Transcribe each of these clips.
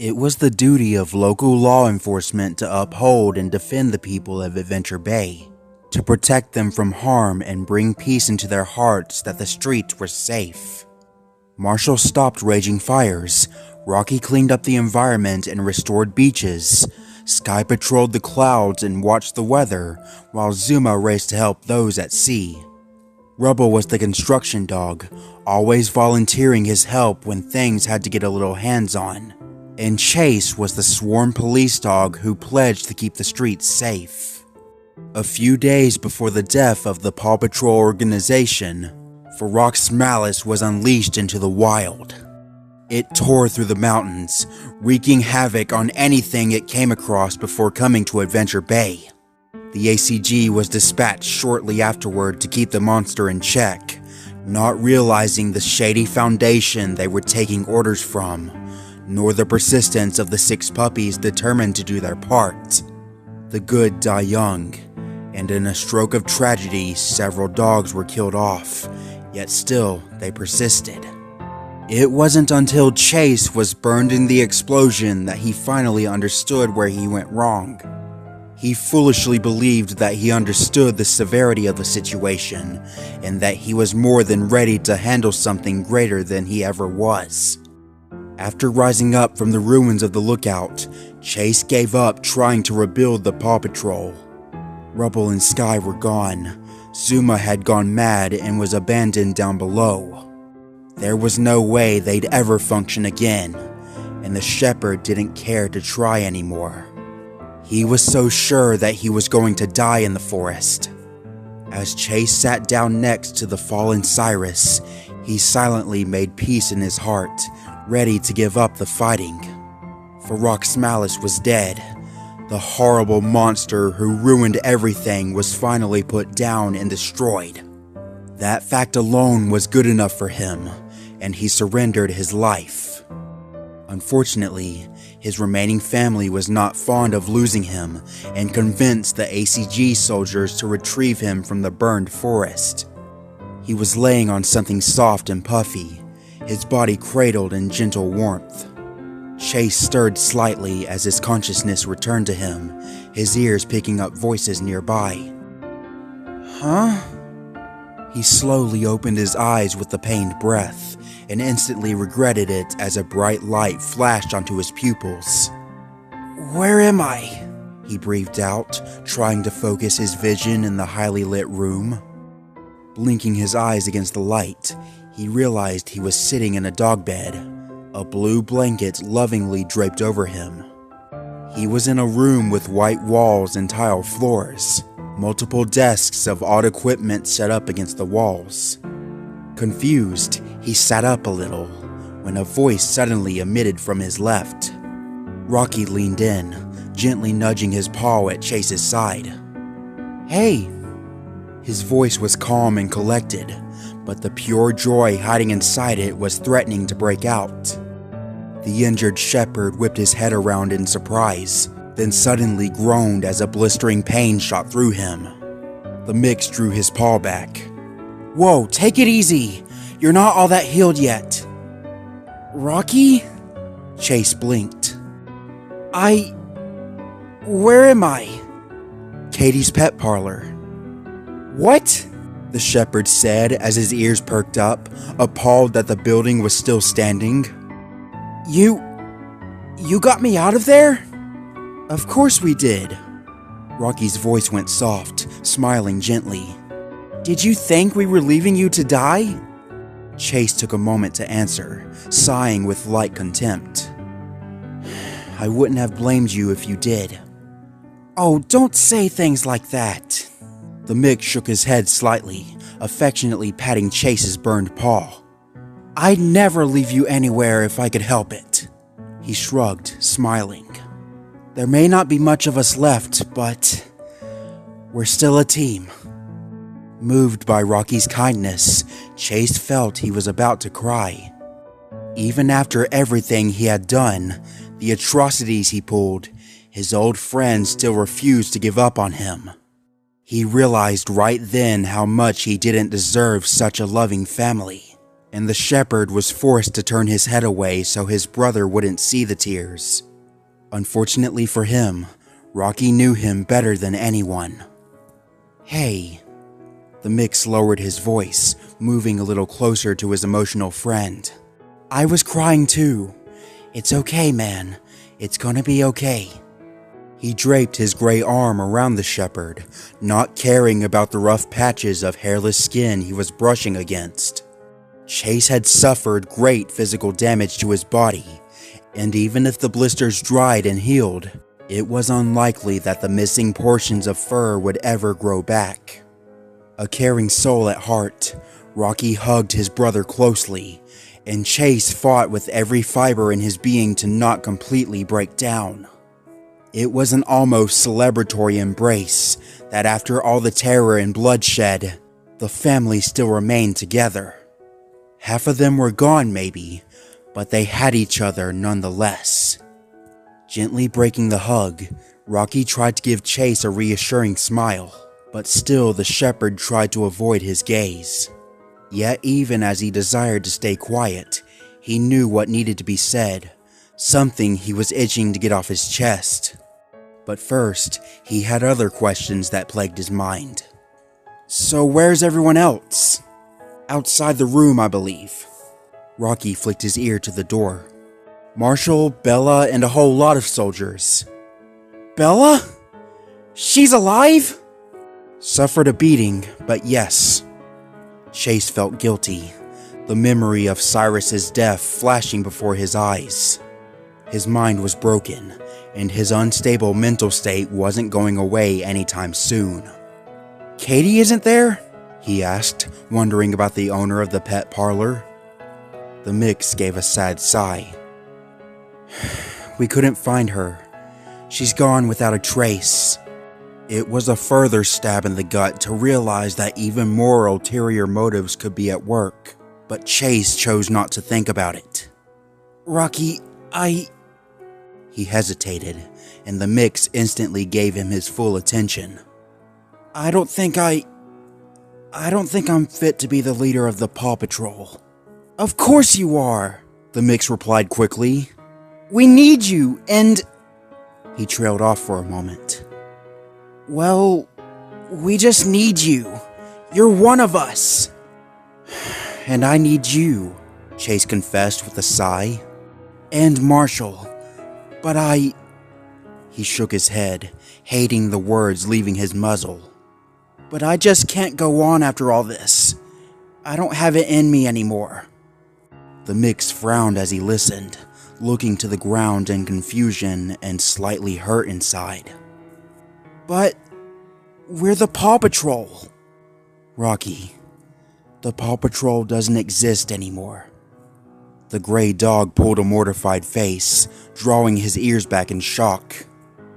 It was the duty of local law enforcement to uphold and defend the people of Adventure Bay, to protect them from harm and bring peace into their hearts that the streets were safe. Marshall stopped raging fires, Rocky cleaned up the environment and restored beaches, Sky patrolled the clouds and watched the weather, while Zuma raced to help those at sea. Rubble was the construction dog, always volunteering his help when things had to get a little hands-on. And Chase was the sworn police dog who pledged to keep the streets safe. A few days before the death of the Paw Patrol organization, Ferox's malice was unleashed into the wild. It tore through the mountains, wreaking havoc on anything it came across before coming to Adventure Bay. The ACG was dispatched shortly afterward to keep the monster in check, not realizing the shady foundation they were taking orders from, nor the persistence of the 6 puppies determined to do their part. The good die young, and in a stroke of tragedy, several dogs were killed off, yet still they persisted. It wasn't until Chase was burned in the explosion that he finally understood where he went wrong. He foolishly believed that he understood the severity of the situation, and that he was more than ready to handle something greater than he ever was. After rising up from the ruins of the lookout, Chase gave up trying to rebuild the Paw Patrol. Rubble and Sky were gone, Zuma had gone mad and was abandoned down below. There was no way they'd ever function again, and the shepherd didn't care to try anymore. He was so sure that he was going to die in the forest. As Chase sat down next to the fallen Cyrus, he silently made peace in his heart, ready to give up the fighting. Ferox's malice was dead. The horrible monster who ruined everything was finally put down and destroyed. That fact alone was good enough for him, and he surrendered his life. Unfortunately, his remaining family was not fond of losing him and convinced the ACG soldiers to retrieve him from the burned forest. He was laying on something soft and puffy, his body cradled in gentle warmth. Chase stirred slightly as his consciousness returned to him, his ears picking up voices nearby. Huh? He slowly opened his eyes with a pained breath, and instantly regretted it as a bright light flashed onto his pupils. Where am I? He breathed out, trying to focus his vision in the highly lit room. Blinking his eyes against the light, he realized he was sitting in a dog bed, a blue blanket lovingly draped over him. He was in a room with white walls and tile floors, multiple desks of odd equipment set up against the walls. Confused, he sat up a little, when a voice suddenly emitted from his left. Rocky leaned in, gently nudging his paw at Chase's side. Hey! His voice was calm and collected, but the pure joy hiding inside it was threatening to break out. The injured shepherd whipped his head around in surprise, then suddenly groaned as a blistering pain shot through him. The mix drew his paw back. Whoa, take it easy! You're not all that healed yet. Rocky? Chase blinked. Where am I? Katie's pet parlor. What? The shepherd said as his ears perked up, appalled that the building was still standing. You got me out of there? Of course we did. Rocky's voice went soft, smiling gently. Did you think we were leaving you to die? Chase took a moment to answer, sighing with light contempt. I wouldn't have blamed you if you did. Oh, don't say things like that. The Mick shook his head slightly, affectionately patting Chase's burned paw. I'd never leave you anywhere if I could help it. He shrugged, smiling. There may not be much of us left, but we're still a team. Moved by Rocky's kindness, Chase felt he was about to cry. Even after everything he had done, the atrocities he pulled, his old friend still refused to give up on him. He realized right then how much he didn't deserve such a loving family. and the shepherd was forced to turn his head away so his brother wouldn't see the tears. Unfortunately for him, Rocky knew him better than anyone. "Hey." The mix lowered his voice, moving a little closer to his emotional friend. "I was crying too. It's okay, man. It's gonna be okay." He draped his gray arm around the shepherd, not caring about the rough patches of hairless skin he was brushing against. Chase had suffered great physical damage to his body, and even if the blisters dried and healed, it was unlikely that the missing portions of fur would ever grow back. A caring soul at heart, Rocky hugged his brother closely, and Chase fought with every fiber in his being to not completely break down. It was an almost celebratory embrace that after all the terror and bloodshed, the family still remained together. Half of them were gone maybe, but they had each other nonetheless. Gently breaking the hug, Rocky tried to give Chase a reassuring smile, but still the shepherd tried to avoid his gaze. Yet even as he desired to stay quiet, he knew what needed to be said, something he was itching to get off his chest. But first, he had other questions that plagued his mind. "So where's everyone else?" "Outside the room, I believe." Rocky flicked his ear to the door. "Marshall, Bella, and a whole lot of soldiers." "Bella? She's alive?" "Suffered a beating, but yes." Chase felt guilty, the memory of Cyrus's death flashing before his eyes. His mind was broken, and his unstable mental state wasn't going away anytime soon. "Katie isn't there?" he asked, wondering about the owner of the pet parlor. The mix gave a sad sigh. "We couldn't find her. She's gone without a trace." It was a further stab in the gut to realize that even more ulterior motives could be at work, but Chase chose not to think about it. "Rocky, He hesitated, and the mix instantly gave him his full attention. I don't think I'm fit to be the leader of the Paw Patrol." "Of course you are," the mix replied quickly. "We need you, and..." He trailed off for a moment. "Well, we just need you. You're one of us." "And I need you," Chase confessed with a sigh. "And Marshall. But He shook his head, hating the words leaving his muzzle. "But I just can't go on after all this. I don't have it in me anymore." The mix frowned as he listened, looking to the ground in confusion and slightly hurt inside. "But we're the Paw Patrol." "Rocky, the Paw Patrol doesn't exist anymore." The gray dog pulled a mortified face, drawing his ears back in shock.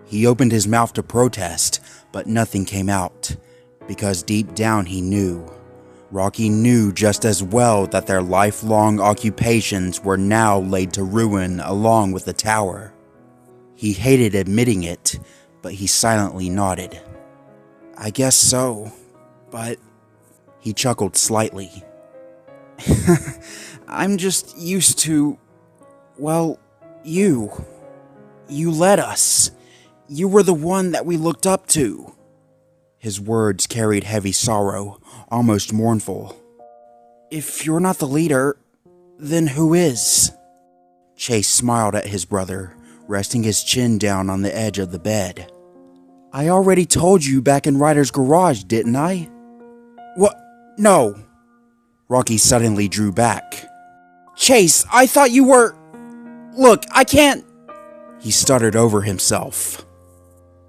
He opened his mouth to protest, but nothing came out, because deep down he knew. Rocky knew just as well that their lifelong occupations were now laid to ruin along with the tower. He hated admitting it, but he silently nodded. "I guess so, but..." He chuckled slightly. "I'm just used to... well, you. You led us. You were the one that we looked up to." His words carried heavy sorrow, almost mournful. "If you're not the leader, then who is?" Chase smiled at his brother, resting his chin down on the edge of the bed. "I already told you back in Ryder's garage, didn't I?" "What? No." Rocky suddenly drew back. "Chase, I thought you were... Look, I can't..." He stuttered over himself.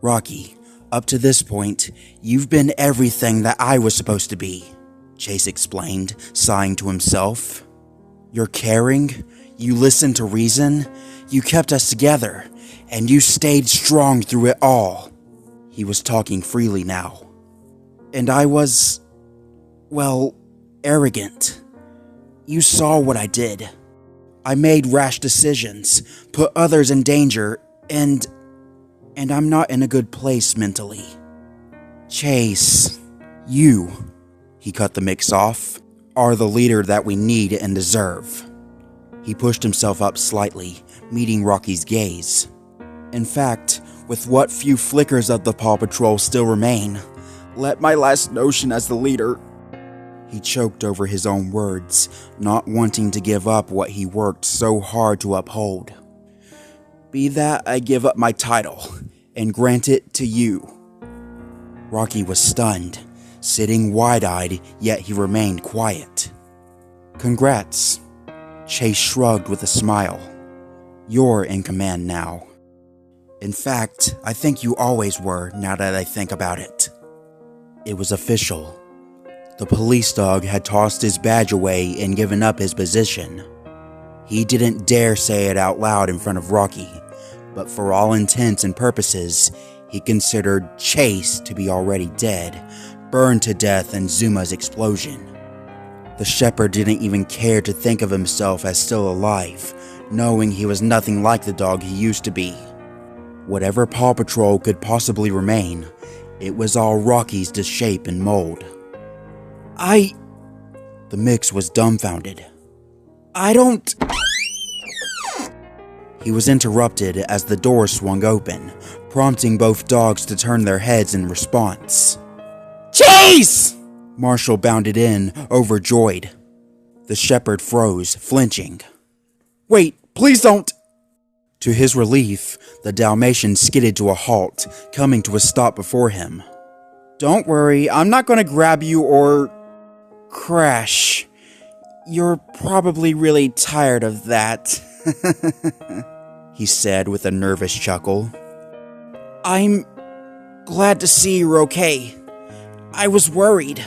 "Rocky, up to this point, you've been everything that I was supposed to be," Chase explained, sighing to himself. "You're caring, you listened to reason, you kept us together, and you stayed strong through it all." He was talking freely now. "And I was... well, arrogant. You saw what I did. I made rash decisions, put others in danger, and I'm not in a good place mentally." "Chase, you..." He cut the mix off. are the leader that we need and deserve." He pushed himself up slightly, meeting Rocky's gaze. "In fact, with what few flickers of the Paw Patrol still remain, let my last notion as the leader..." He choked over his own words, not wanting to give up what he worked so hard to uphold. "Be that I give up my title, and grant it to you." Rocky was stunned, sitting wide-eyed, yet he remained quiet. "Congrats." Chase shrugged with a smile. "You're in command now. In fact, I think you always were, now that I think about it." It was official. The police dog had tossed his badge away and given up his position. He didn't dare say it out loud in front of Rocky, but for all intents and purposes, he considered Chase to be already dead, burned to death in Zuma's explosion. The shepherd didn't even care to think of himself as still alive, knowing he was nothing like the dog he used to be. Whatever Paw Patrol could possibly remain, it was all Rocky's to shape and mold. The mix was dumbfounded. "I don't..." He was interrupted as the door swung open, prompting both dogs to turn their heads in response. "Chase!" Marshall bounded in, overjoyed. The shepherd froze, flinching. "Wait, please don't..." To his relief, the Dalmatian skidded to a halt, coming to a stop before him. "Don't worry, I'm not going to grab you or... crash. You're probably really tired of that," he said with a nervous chuckle. "I'm glad to see you're okay. I was worried."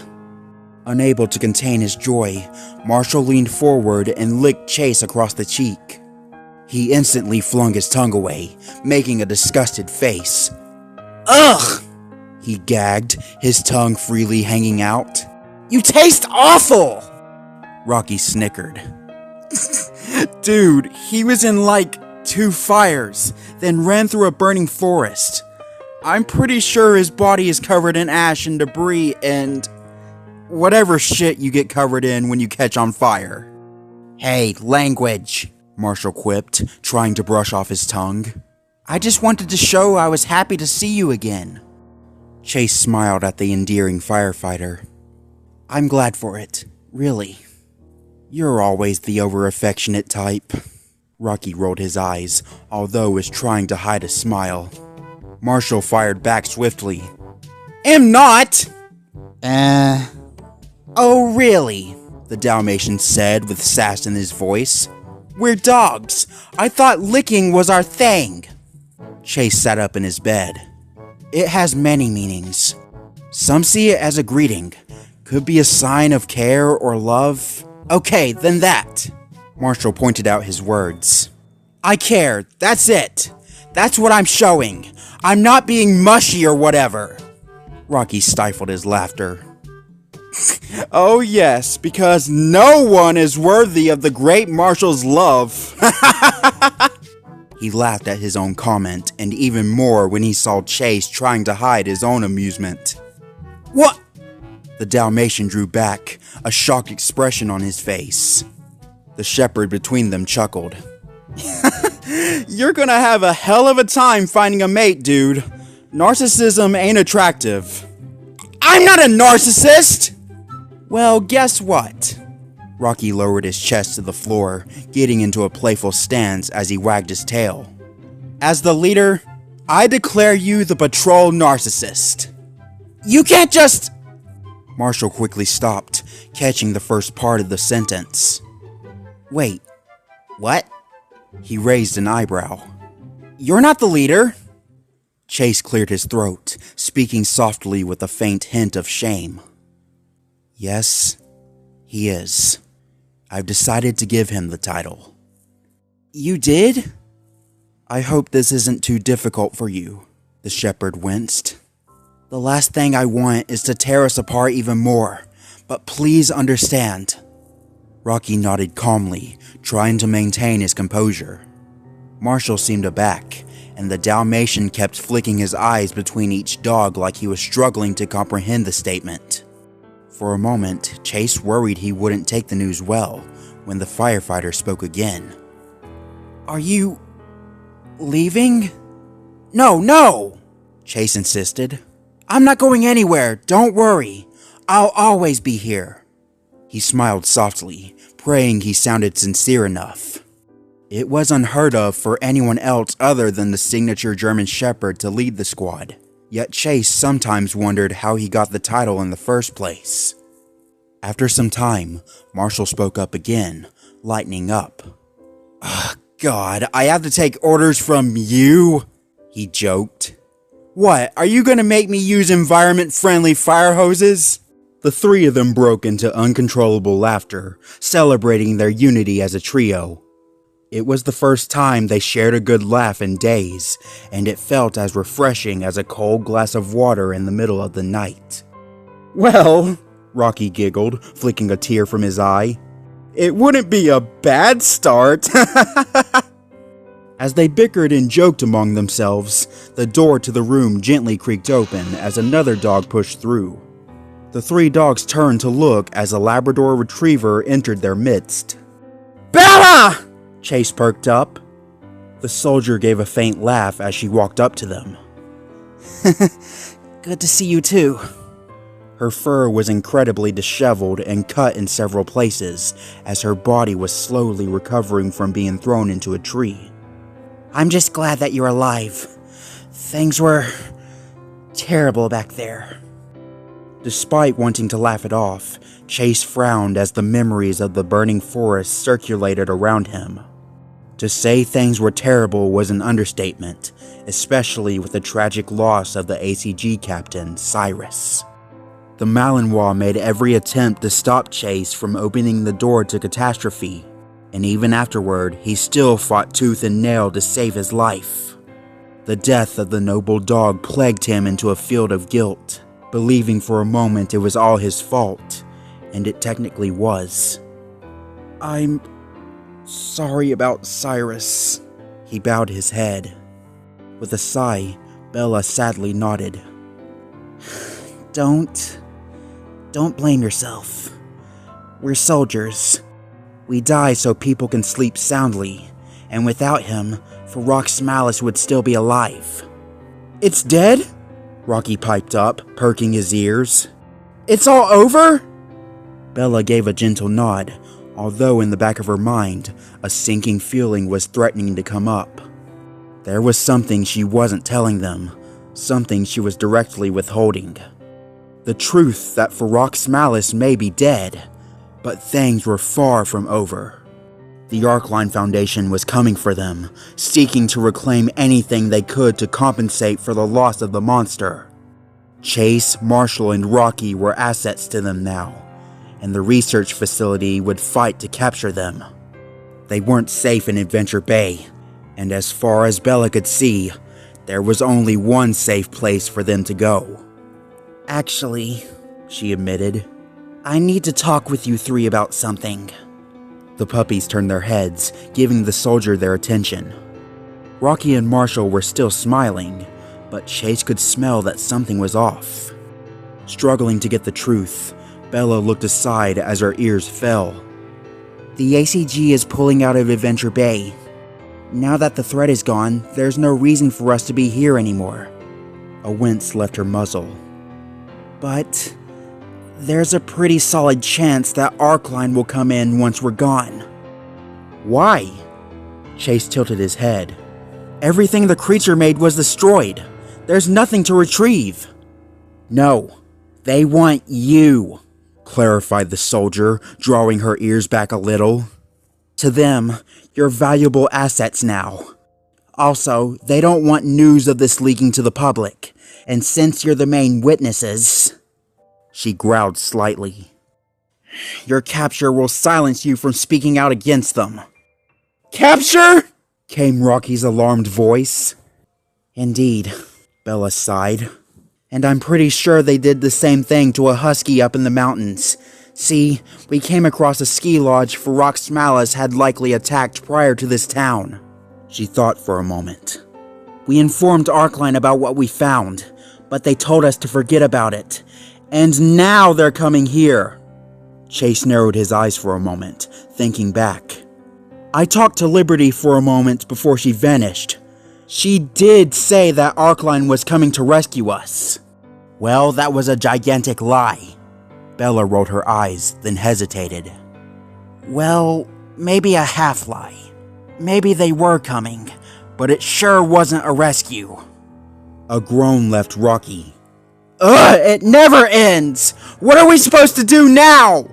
Unable to contain his joy, Marshall leaned forward and licked Chase across the cheek. He instantly flung his tongue away, making a disgusted face. "Ugh!" he gagged, his tongue freely hanging out. "You taste awful!" Rocky snickered. "Dude, he was in like 2 fires, then ran through a burning forest. I'm pretty sure his body is covered in ash and debris and... whatever shit you get covered in when you catch on fire." "Hey, language," Marshall quipped, trying to brush off his tongue. "I just wanted to show I was happy to see you again." Chase smiled at the endearing firefighter. "I'm glad for it, really. You're always the over-affectionate type." Rocky rolled his eyes, although was trying to hide a smile. Marshall fired back swiftly. "Am not!" "Oh, really?" the Dalmatian said with sass in his voice. "We're dogs. I thought licking was our thing." Chase sat up in his bed. "It has many meanings. Some see it as a greeting. Could be a sign of care or love." "Okay, then that." Marshall pointed out his words. "I care, that's it. That's what I'm showing. I'm not being mushy or whatever." Rocky stifled his laughter. "Oh yes, because no one is worthy of the great Marshall's love." He laughed at his own comment, and even more when he saw Chase trying to hide his own amusement. "What?" The Dalmatian drew back, a shocked expression on his face. The shepherd between them chuckled. "You're gonna have a hell of a time finding a mate, dude. Narcissism ain't attractive." "I'm not a narcissist!" "Well, guess what?" Rocky lowered his chest to the floor, getting into a playful stance as he wagged his tail. "As the leader, I declare you the patrol narcissist." "You can't just..." Marshall quickly stopped, catching the first part of the sentence. "Wait, what?" He raised an eyebrow. "You're not the leader." Chase cleared his throat, speaking softly with a faint hint of shame. "Yes, he is. I've decided to give him the title." "You did?" "I hope this isn't too difficult for you," the shepherd winced. "The last thing I want is to tear us apart even more, but please understand." Rocky nodded calmly, trying to maintain his composure. Marshall seemed aback, and the Dalmatian kept flicking his eyes between each dog like he was struggling to comprehend the statement. For a moment, Chase worried he wouldn't take the news well when the firefighter spoke again. "Are you leaving?" No! Chase insisted. "I'm not going anywhere, don't worry. I'll always be here." He smiled softly, praying he sounded sincere enough. It was unheard of for anyone else other than the signature German Shepherd to lead the squad, yet Chase sometimes wondered how he got the title in the first place. After some time, Marshall spoke up again, lightening up. God, I have to take orders from you?" he joked. "What, are you gonna make me use environment-friendly fire hoses?" The three of them broke into uncontrollable laughter, celebrating their unity as a trio. It was the first time they shared a good laugh in days, and it felt as refreshing as a cold glass of water in the middle of the night. "Well," Rocky giggled, flicking a tear from his eye, "it wouldn't be a bad start." As they bickered and joked among themselves, the door to the room gently creaked open as another dog pushed through. The three dogs turned to look as a Labrador Retriever entered their midst. "Bella!" Chase perked up. The soldier gave a faint laugh as she walked up to them. "Good to see you too." Her fur was incredibly disheveled and cut in several places as her body was slowly recovering from being thrown into a tree. "I'm just glad that you're alive. Things were terrible back there." Despite wanting to laugh it off, Chase frowned as the memories of the burning forest circulated around him. To say things were terrible was an understatement, especially with the tragic loss of the ACG captain, Cyrus. The Malinois made every attempt to stop Chase from opening the door to catastrophe, and even afterward, he still fought tooth and nail to save his life. The death of the noble dog plagued him into a field of guilt, believing for a moment it was all his fault, and it technically was. "I'm sorry about Cyrus." He bowed his head. With a sigh, Bella sadly nodded. Don't blame yourself. We're soldiers. We die so people can sleep soundly, and without him, Ferox Malice would still be alive." "It's dead?" Rocky piped up, perking his ears. "It's all over?" Bella gave a gentle nod, although in the back of her mind, a sinking feeling was threatening to come up. There was something she wasn't telling them, something she was directly withholding. The truth that Ferox Malice may be dead, but things were far from over. The Arcline Foundation was coming for them, seeking to reclaim anything they could to compensate for the loss of the monster. Chase, Marshall, and Rocky were assets to them now, and the research facility would fight to capture them. They weren't safe in Adventure Bay, and as far as Bella could see, there was only one safe place for them to go. "Actually," she admitted, "I need to talk with you three about something." The puppies turned their heads, giving the soldier their attention. Rocky and Marshall were still smiling, but Chase could smell that something was off. Struggling to get the truth, Bella looked aside as her ears fell. "The ACG is pulling out of Adventure Bay. Now that the threat is gone, there's no reason for us to be here anymore." A wince left her muzzle. "But there's a pretty solid chance that Arcline will come in once we're gone." "Why?" Chase tilted his head. "Everything the creature made was destroyed. There's nothing to retrieve." "No, they want you," clarified the soldier, drawing her ears back a little. "To them, you're valuable assets now. Also, they don't want news of this leaking to the public, and since you're the main witnesses..." She growled slightly. "Your capture will silence you from speaking out against them." "Capture?" came Rocky's alarmed voice. "Indeed," Bella sighed. "And I'm pretty sure they did the same thing to a husky up in the mountains. See, we came across a ski lodge Ferox Malice had likely attacked prior to this town." She thought for a moment. "We informed Arcline about what we found, but they told us to forget about it. And now they're coming here. Chase narrowed his eyes for a moment, thinking back. I talked to Liberty for a moment before she vanished. She did say that Arcline was coming to rescue us. Well, that was a gigantic lie. Bella rolled her eyes, then hesitated. Well, maybe a half-lie. Maybe they were coming, but it sure wasn't a rescue. A groan left Rocky. Ugh, it never ends! What are we supposed to do now?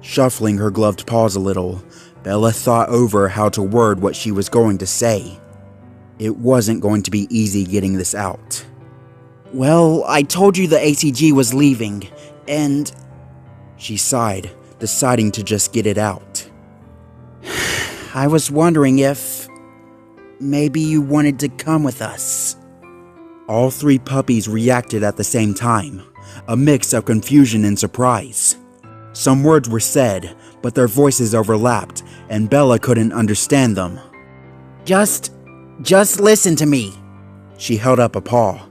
Shuffling her gloved paws a little, Bella thought over how to word what she was going to say. It wasn't going to be easy getting this out. Well, I told you the ACG was leaving, and... She sighed, deciding to just get it out. I was wondering if... maybe you wanted to come with us. All three puppies reacted at the same time, a mix of confusion and surprise. Some words were said, but their voices overlapped, and Bella couldn't understand them. Just listen to me. She held up a paw.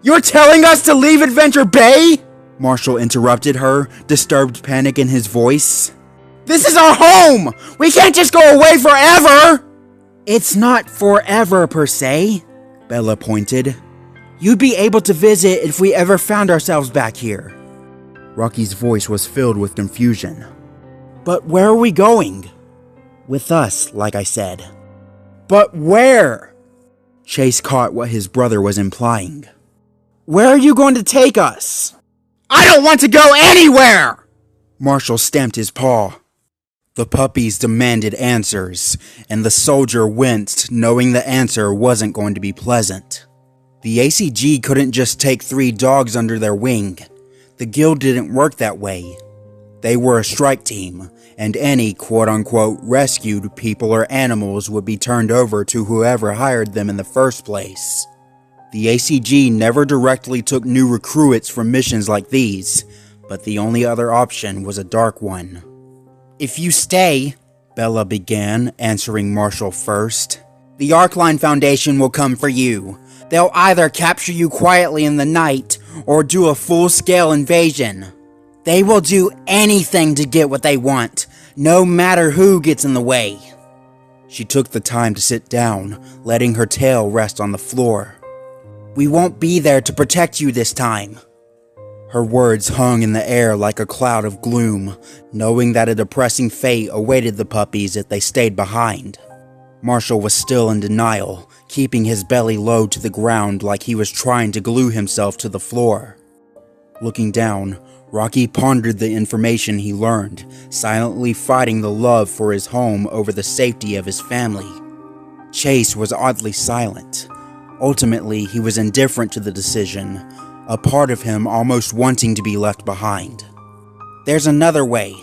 You're telling us to leave Adventure Bay? Marshall interrupted her, disturbed panic in his voice. This is our home! We can't just go away forever! It's not forever per se, Bella pointed. You'd be able to visit if we ever found ourselves back here. Rocky's voice was filled with confusion. But where are we going? With us, like I said. But where? Chase caught what his brother was implying. Where are you going to take us? I don't want to go anywhere! Marshall stamped his paw. The puppies demanded answers, and the soldier winced, knowing the answer wasn't going to be pleasant. The ACG couldn't just take 3 dogs under their wing. The guild didn't work that way. They were a strike team, and any quote-unquote rescued people or animals would be turned over to whoever hired them in the first place. The ACG never directly took new recruits from missions like these, but the only other option was a dark one. If you stay, Bella began, answering Marshall first, the Arcline Foundation will come for you. They'll either capture you quietly in the night, or do a full-scale invasion. They will do anything to get what they want, no matter who gets in the way. She took the time to sit down, letting her tail rest on the floor. We won't be there to protect you this time. Her words hung in the air like a cloud of gloom, knowing that a depressing fate awaited the puppies if they stayed behind. Marshall was still in denial, keeping his belly low to the ground like he was trying to glue himself to the floor. Looking down, Rocky pondered the information he learned, silently fighting the love for his home over the safety of his family. Chase was oddly silent. Ultimately, he was indifferent to the decision, a part of him almost wanting to be left behind. There's another way,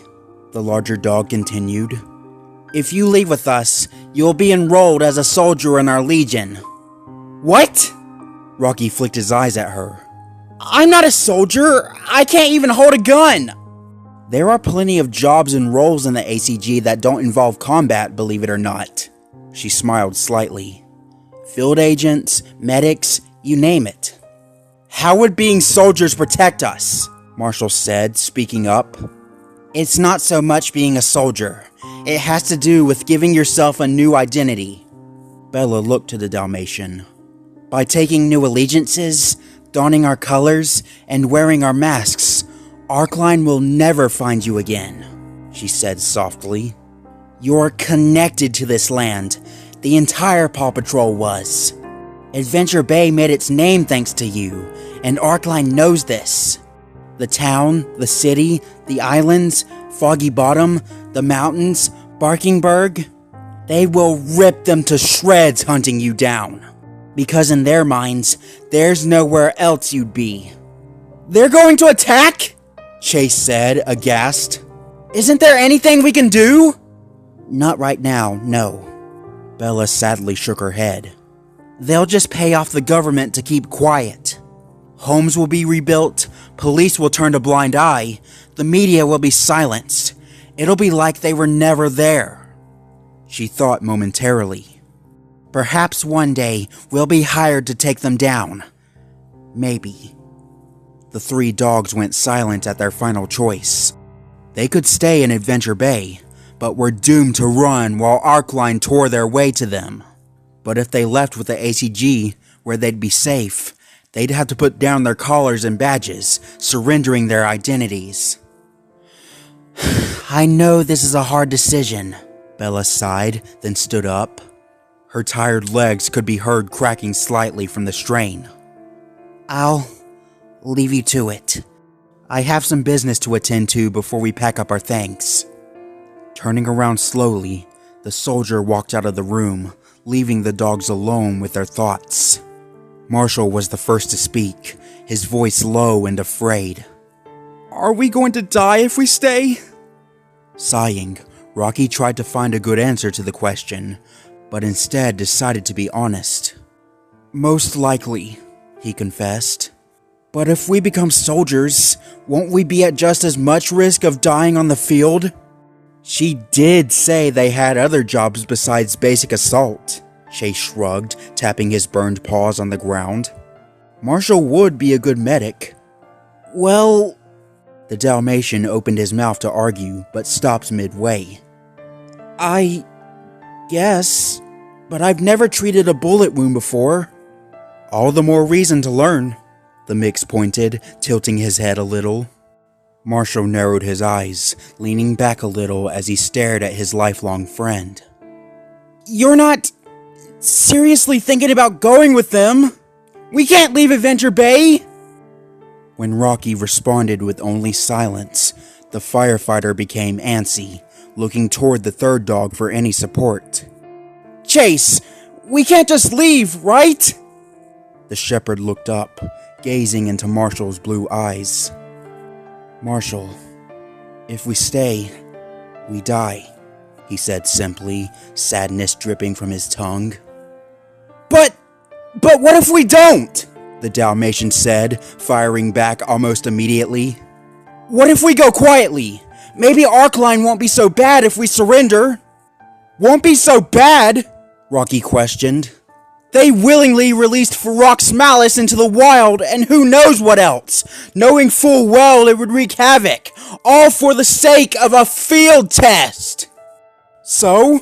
the larger dog continued. If you leave with us, you'll be enrolled as a soldier in our legion. What? Rocky flicked his eyes at her. I'm not a soldier. I can't even hold a gun. There are plenty of jobs and roles in the ACG that don't involve combat, believe it or not. She smiled slightly. Field agents, medics, you name it. How would being soldiers protect us? Marshall said, speaking up. It's not so much being a soldier. It has to do with giving yourself a new identity. Bella looked to the Dalmatian. By taking new allegiances, donning our colors, and wearing our masks, Arcline will never find you again, she said softly. You're connected to this land. The entire Paw Patrol was. Adventure Bay made its name thanks to you, and Arcline knows this. The town, the city, the islands, Foggy Bottom, the mountains, Barkingburg, they will rip them to shreds hunting you down. Because in their minds, there's nowhere else you'd be. They're going to attack? Chase said, aghast. Isn't there anything we can do? Not right now, no. Bella sadly shook her head. They'll just pay off the government to keep quiet. Homes will be rebuilt, police will turn a blind eye, the media will be silenced. It'll be like they were never there. She thought momentarily. Perhaps one day we'll be hired to take them down. Maybe. The 3 dogs went silent at their final choice. They could stay in Adventure Bay, but were doomed to run while Arcline tore their way to them. But if they left with the ACG, where they'd be safe, they'd have to put down their collars and badges, surrendering their identities. I know this is a hard decision, Bella sighed, then stood up. Her tired legs could be heard cracking slightly from the strain. I'll leave you to it. I have some business to attend to before we pack up our things. Turning around slowly, the soldier walked out of the room, leaving the dogs alone with their thoughts. Marshall was the first to speak, his voice low and afraid. Are we going to die if we stay? Sighing, Rocky tried to find a good answer to the question, but instead decided to be honest. Most likely, he confessed. But if we become soldiers, won't we be at just as much risk of dying on the field? She did say they had other jobs besides basic assault, Chase shrugged, tapping his burned paws on the ground. Marshall would be a good medic. Well, the Dalmatian opened his mouth to argue, but stopped midway. I guess, but I've never treated a bullet wound before. All the more reason to learn, the mix pointed, tilting his head a little. Marshall narrowed his eyes, leaning back a little as he stared at his lifelong friend. You're not seriously thinking about going with them? We can't leave Adventure Bay! When Rocky responded with only silence, the firefighter became antsy, looking toward the 3rd dog for any support. Chase, we can't just leave, right? The shepherd looked up, gazing into Marshall's blue eyes. Marshall, if we stay, we die, he said simply, sadness dripping from his tongue. But what if we don't? The Dalmatian said, firing back almost immediately. What if we go quietly? Maybe Arcline won't be so bad if we surrender. Won't be so bad? Rocky questioned. They willingly released Ferox Malice into the wild, and who knows what else, knowing full well it would wreak havoc, all for the sake of a field test. So?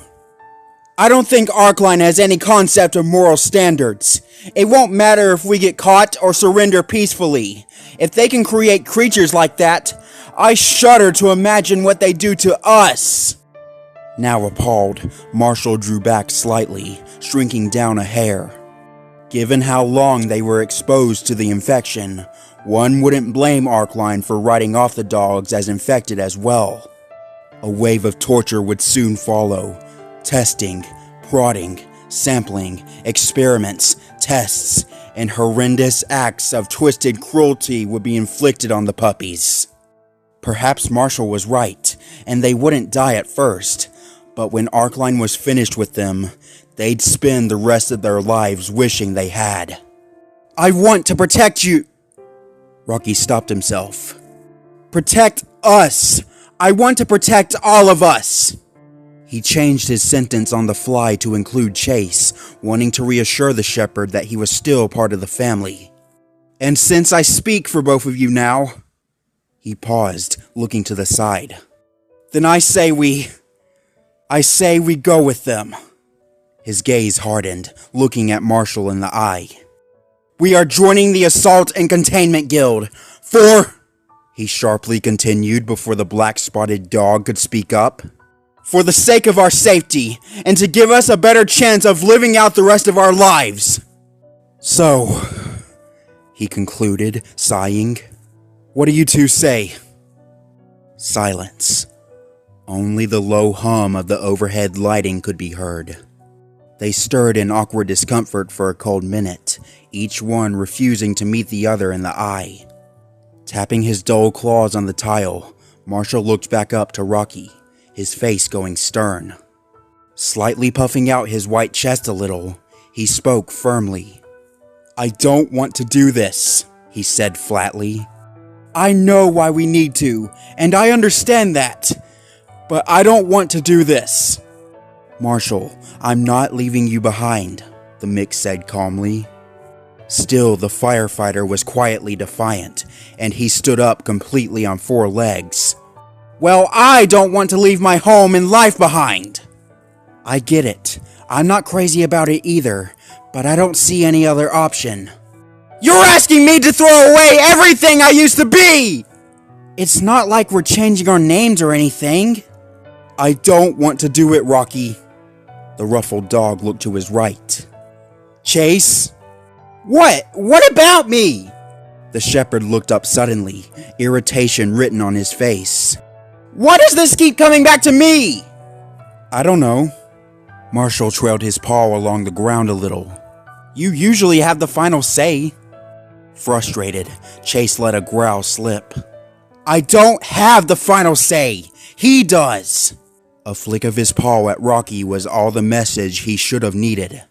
I don't think Arcline has any concept of moral standards. It won't matter if we get caught or surrender peacefully. If they can create creatures like that, I shudder to imagine what they do to us. Now appalled, Marshall drew back slightly, shrinking down a hair. Given how long they were exposed to the infection, one wouldn't blame Arcline for writing off the dogs as infected as well. A wave of torture would soon follow. Testing, prodding, sampling, experiments, tests, and horrendous acts of twisted cruelty would be inflicted on the puppies. Perhaps Marshall was right, and they wouldn't die at first, but when Arcline was finished with them, they'd spend the rest of their lives wishing they had. I want to protect you! Rocky stopped himself. Protect us! I want to protect all of us! He changed his sentence on the fly to include Chase, wanting to reassure the shepherd that he was still part of the family. And since I speak for both of you now, he paused, looking to the side. Then I say we go with them. His gaze hardened, looking at Marshall in the eye. We are joining the Assault and Containment Guild, he sharply continued before the black-spotted dog could speak up. For the sake of our safety, and to give us a better chance of living out the rest of our lives. So, he concluded, sighing. What do you two say? Silence. Only the low hum of the overhead lighting could be heard. They stirred in awkward discomfort for a cold minute, each one refusing to meet the other in the eye. Tapping his dull claws on the tile, Marshall looked back up to Rocky, his face going stern. Slightly puffing out his white chest a little, he spoke firmly. I don't want to do this, he said flatly. I know why we need to, and I understand that, but I don't want to do this. Marshall, I'm not leaving you behind, the mix said calmly. Still, the firefighter was quietly defiant, and he stood up completely on 4 legs. "Well, I don't want to leave my home and life behind." "I get it. I'm not crazy about it either, but I don't see any other option." "You're asking me to throw away everything I used to be!" "It's not like we're changing our names or anything." "I don't want to do it, Rocky." The ruffled dog looked to his right. "Chase?" "What? What about me?" The shepherd looked up suddenly, irritation written on his face. "Why does this keep coming back to me?" "I don't know." Marshall trailed his paw along the ground a little. "You usually have the final say." Frustrated, Chase let a growl slip. "I don't have the final say. He does." A flick of his paw at Rocky was all the message he should have needed.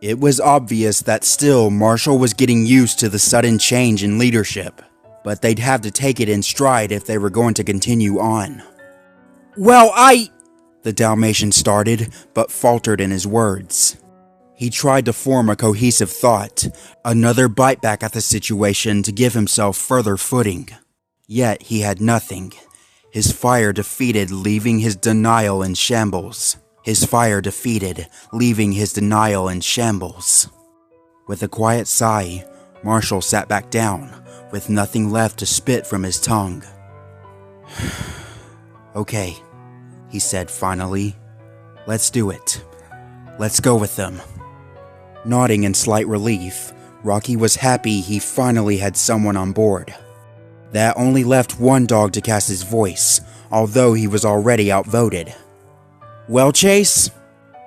It was obvious that still Marshall was getting used to the sudden change in leadership, but they'd have to take it in stride if they were going to continue on. "Well, the Dalmatian started, but faltered in his words. He tried to form a cohesive thought, another bite back at the situation to give himself further footing. Yet he had nothing. His fire defeated, leaving his denial in shambles. His fire defeated, leaving his denial in shambles. With a quiet sigh, Marshall sat back down, with nothing left to spit from his tongue. "Okay," he said finally. "Let's do it. Let's go with them." Nodding in slight relief, Rocky was happy he finally had someone on board. That only left one dog to cast his voice, although he was already outvoted. "Well, Chase?"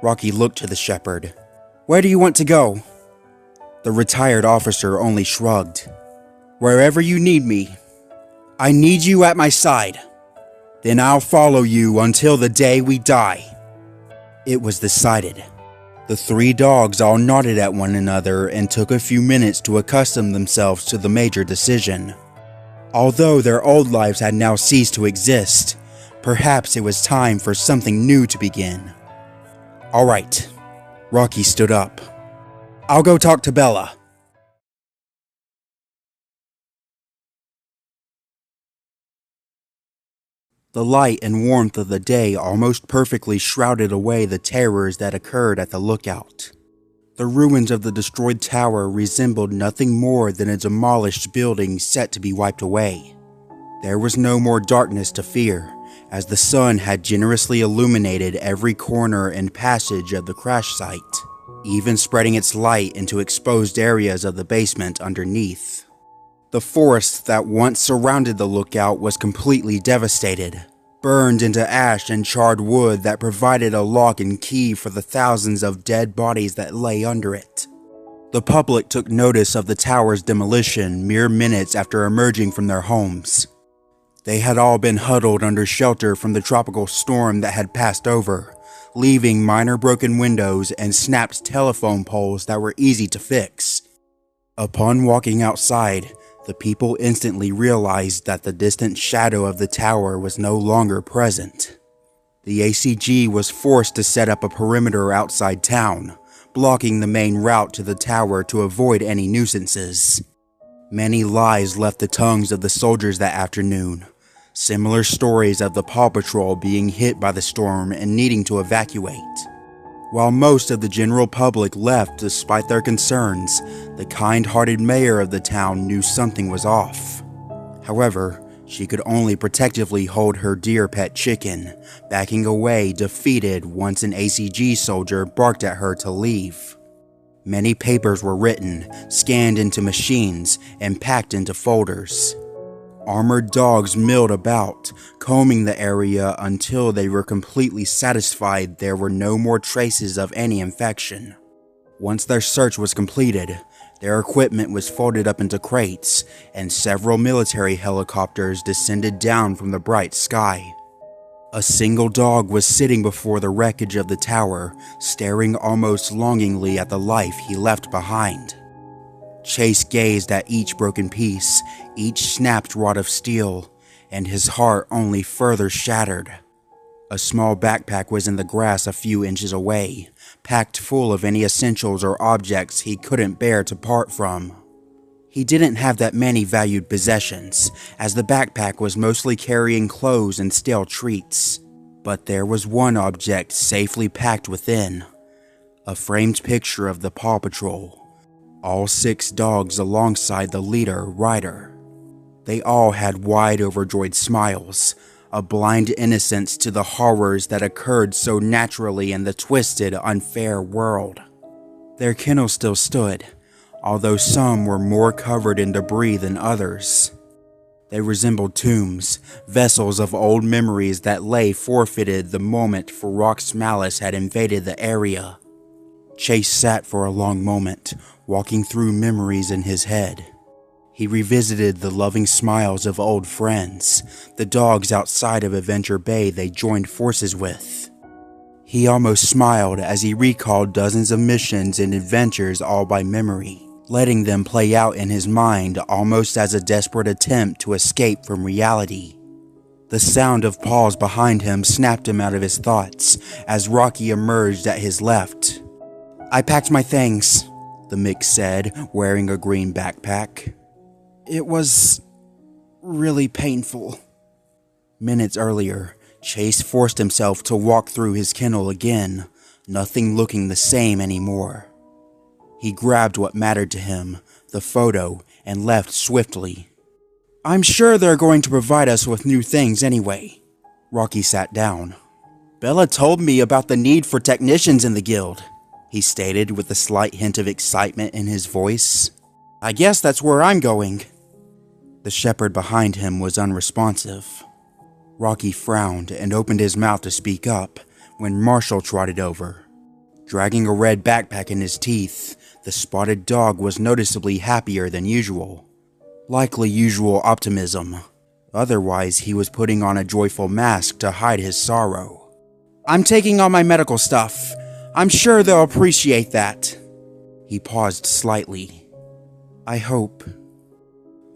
Rocky looked to the shepherd. "Where do you want to go?" The retired officer only shrugged. "Wherever you need me. I need you at my side. Then I'll follow you until the day we die." It was decided. The 3 dogs all nodded at one another and took a few minutes to accustom themselves to the major decision. Although their old lives had now ceased to exist, perhaps it was time for something new to begin. "All right." Rocky stood up. "I'll go talk to Bella." The light and warmth of the day almost perfectly shrouded away the terrors that occurred at the lookout. The ruins of the destroyed tower resembled nothing more than a demolished building set to be wiped away. There was no more darkness to fear, as the sun had generously illuminated every corner and passage of the crash site, even spreading its light into exposed areas of the basement underneath. The forest that once surrounded the lookout was completely devastated, burned into ash and charred wood that provided a lock and key for the thousands of dead bodies that lay under it. The public took notice of the tower's demolition mere minutes after emerging from their homes. They had all been huddled under shelter from the tropical storm that had passed over, leaving minor broken windows and snapped telephone poles that were easy to fix. Upon walking outside, the people instantly realized that the distant shadow of the tower was no longer present. The ACG was forced to set up a perimeter outside town, blocking the main route to the tower to avoid any nuisances. Many lies left the tongues of the soldiers that afternoon. Similar stories of the Paw Patrol being hit by the storm and needing to evacuate. While most of the general public left despite their concerns, the kind-hearted mayor of the town knew something was off. However, she could only protectively hold her dear pet chicken, backing away defeated once an ACG soldier barked at her to leave. Many papers were written, scanned into machines, and packed into folders. Armored dogs milled about, combing the area until they were completely satisfied there were no more traces of any infection. Once their search was completed, their equipment was folded up into crates, and several military helicopters descended down from the bright sky. A single dog was sitting before the wreckage of the tower, staring almost longingly at the life he left behind. Chase gazed at each broken piece, each snapped rod of steel, and his heart only further shattered. A small backpack was in the grass a few inches away, packed full of any essentials or objects he couldn't bear to part from. He didn't have that many valued possessions, as the backpack was mostly carrying clothes and stale treats. But there was one object safely packed within. A framed picture of the Paw Patrol. All 6 dogs alongside the leader, Ryder. They all had wide overjoyed smiles, a blind innocence to the horrors that occurred so naturally in the twisted, unfair world. Their kennel still stood, although some were more covered in debris than others. They resembled tombs, vessels of old memories that lay forfeited the moment Farouk's malice had invaded the area. Chase sat for a long moment, walking through memories in his head. He revisited the loving smiles of old friends, the dogs outside of Adventure Bay they joined forces with. He almost smiled as he recalled dozens of missions and adventures all by memory, letting them play out in his mind almost as a desperate attempt to escape from reality. The sound of paws behind him snapped him out of his thoughts as Rocky emerged at his left. "I packed my things," the mix said, wearing a green backpack. "It was really painful." Minutes earlier, Chase forced himself to walk through his kennel again, nothing looking the same anymore. He grabbed what mattered to him, the photo, and left swiftly. "I'm sure they're going to provide us with new things anyway." Rocky sat down. "Bella told me about the need for technicians in the guild," he stated with a slight hint of excitement in his voice. "I guess that's where I'm going." The shepherd behind him was unresponsive. Rocky frowned and opened his mouth to speak up when Marshall trotted over. Dragging a red backpack in his teeth, the spotted dog was noticeably happier than usual. Likely usual optimism. Otherwise, he was putting on a joyful mask to hide his sorrow. "I'm taking all my medical stuff. I'm sure they'll appreciate that." He paused slightly. "I hope."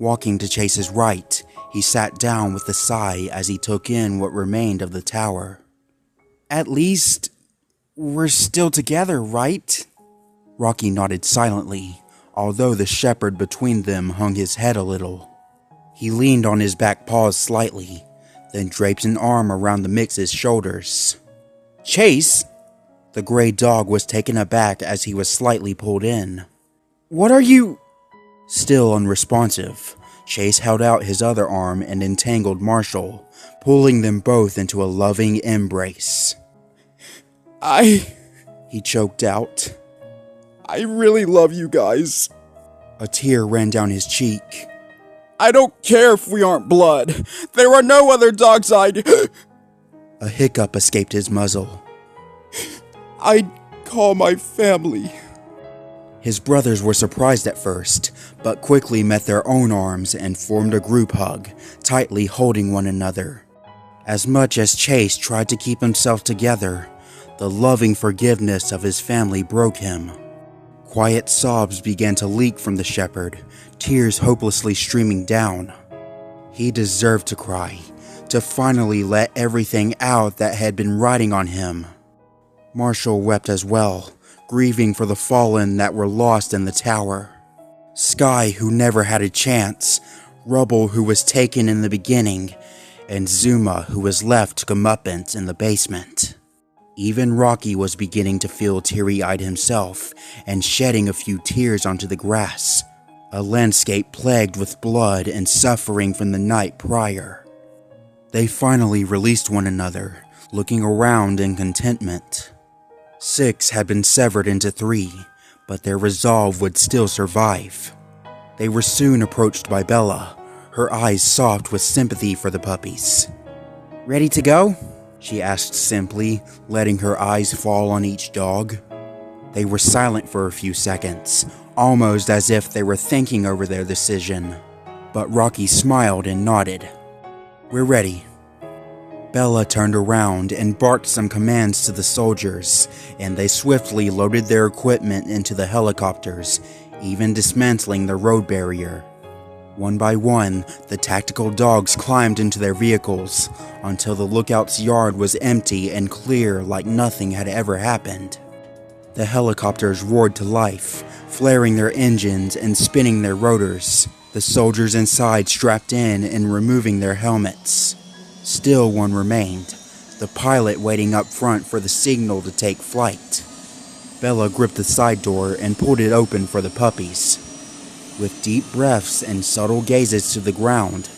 Walking to Chase's right, he sat down with a sigh as he took in what remained of the tower. "At least, we're still together, right?" Rocky nodded silently, although the shepherd between them hung his head a little. He leaned on his back paws slightly, then draped an arm around the mix's shoulders. "Chase!" The gray dog was taken aback as he was slightly pulled in. "What are you—" Still unresponsive, Chase held out his other arm and entangled Marshall, pulling them both into a loving embrace. He choked out. "I really love you guys." A tear ran down his cheek. "I don't care if we aren't blood. There are no other dogs I'd..." A hiccup escaped his muzzle. "I'd call my family." His brothers were surprised at first, but quickly met their own arms and formed a group hug, tightly holding one another. As much as Chase tried to keep himself together, the loving forgiveness of his family broke him. Quiet sobs began to leak from the shepherd, tears hopelessly streaming down. He deserved to cry, to finally let everything out that had been riding on him. Marshall wept as well, grieving for the fallen that were lost in the tower. Sky, who never had a chance, Rubble, who was taken in the beginning, and Zuma, who was left comeuppance in the basement. Even Rocky was beginning to feel teary-eyed himself and shedding a few tears onto the grass, a landscape plagued with blood and suffering from the night prior. They finally released one another, looking around in contentment. 6 had been severed into 3, but their resolve would still survive. They were soon approached by Bella, her eyes soft with sympathy for the puppies. "Ready to go?" she asked simply, letting her eyes fall on each dog. They were silent for a few seconds, almost as if they were thinking over their decision. But Rocky smiled and nodded. "We're ready." Bella turned around and barked some commands to the soldiers, and they swiftly loaded their equipment into the helicopters, even dismantling the road barrier. One by one, the tactical dogs climbed into their vehicles until the lookout's yard was empty and clear like nothing had ever happened. The helicopters roared to life, flaring their engines and spinning their rotors, the soldiers inside strapped in and removing their helmets. Still one remained, the pilot waiting up front for the signal to take flight. Bella gripped the side door and pulled it open for the puppies. With deep breaths and subtle gazes to the ground,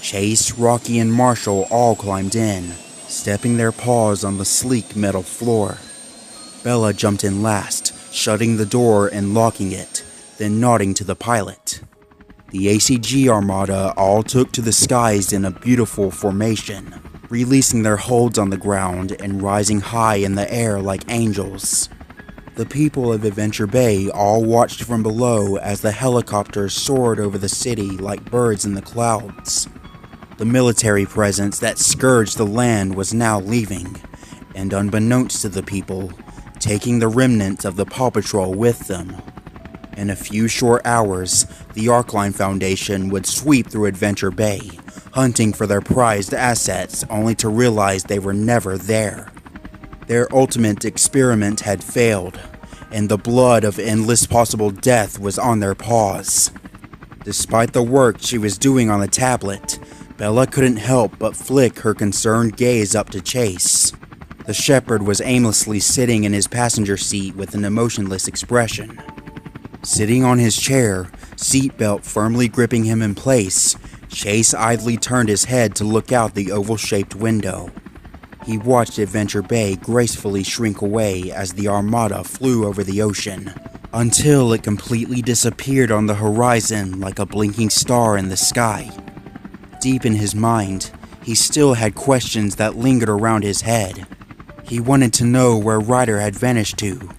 Chase, Rocky, and Marshall all climbed in, stepping their paws on the sleek metal floor. Bella jumped in last, shutting the door and locking it, then nodding to the pilot. The ACG Armada all took to the skies in a beautiful formation, releasing their holds on the ground and rising high in the air like angels. The people of Adventure Bay all watched from below as the helicopters soared over the city like birds in the clouds. The military presence that scourged the land was now leaving, and unbeknownst to the people, taking the remnants of the PAW Patrol with them. In a few short hours, the Arcline Foundation would sweep through Adventure Bay, hunting for their prized assets only to realize they were never there. Their ultimate experiment had failed, and the blood of endless possible death was on their paws. Despite the work she was doing on the tablet, Bella couldn't help but flick her concerned gaze up to Chase. The shepherd was aimlessly sitting in his passenger seat with an emotionless expression. Sitting on his chair, seatbelt firmly gripping him in place, Chase idly turned his head to look out the oval-shaped window. He watched Adventure Bay gracefully shrink away as the Armada flew over the ocean, until it completely disappeared on the horizon like a blinking star in the sky. Deep in his mind, he still had questions that lingered around his head. He wanted to know where Ryder had vanished to.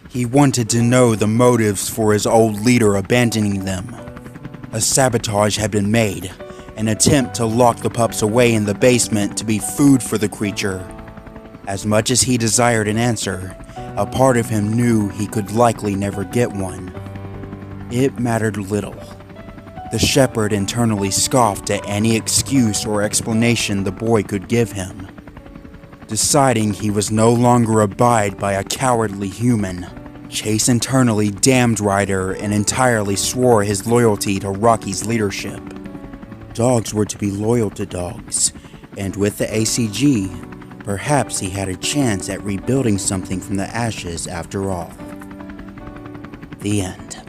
He wanted to know the motives for his old leader abandoning them. A sabotage had been made, an attempt to lock the pups away in the basement to be food for the creature. As much as he desired an answer, a part of him knew he could likely never get one. It mattered little. The shepherd internally scoffed at any excuse or explanation the boy could give him. Deciding he was no longer abide by a cowardly human, Chase internally damned Ryder and entirely swore his loyalty to Rocky's leadership. Dogs were to be loyal to dogs, and with the ACG, perhaps he had a chance at rebuilding something from the ashes after all. The end.